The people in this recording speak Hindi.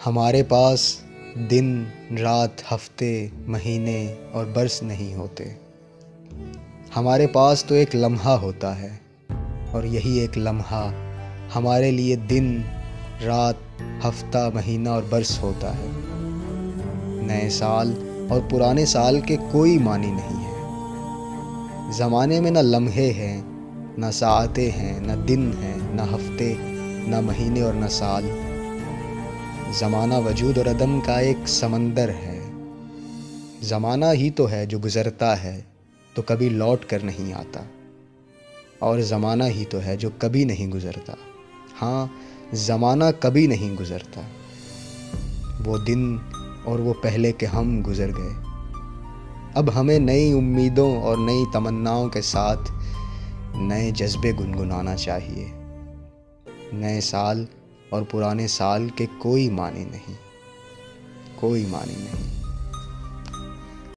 हमारे पास दिन रात हफ्ते महीने और बरस नहीं होते। हमारे पास तो एक लम्हा होता है और यही एक लम्हा हमारे लिए दिन रात हफ्ता महीना और बरस होता है। नए साल और पुराने साल के कोई मानी नहीं है। ज़माने में न लम्हे हैं, न साअतें हैं, न दिन हैं, न हफ्ते, न महीने और न साल। ज़माना वजूद और अदम का एक समंदर है। ज़माना ही तो है जो गुज़रता है तो कभी लौट कर नहीं आता, और ज़माना ही तो है जो कभी नहीं गुज़रता। हाँ, ज़माना कभी नहीं गुज़रता। वो दिन और वो पहले के हम गुज़र गए। अब हमें नई उम्मीदों और नई तमन्नाओं के साथ नए जज्बे गुनगुनाना चाहिए। नए साल और पुराने साल के कोई मानी नहीं, कोई मानी नहीं।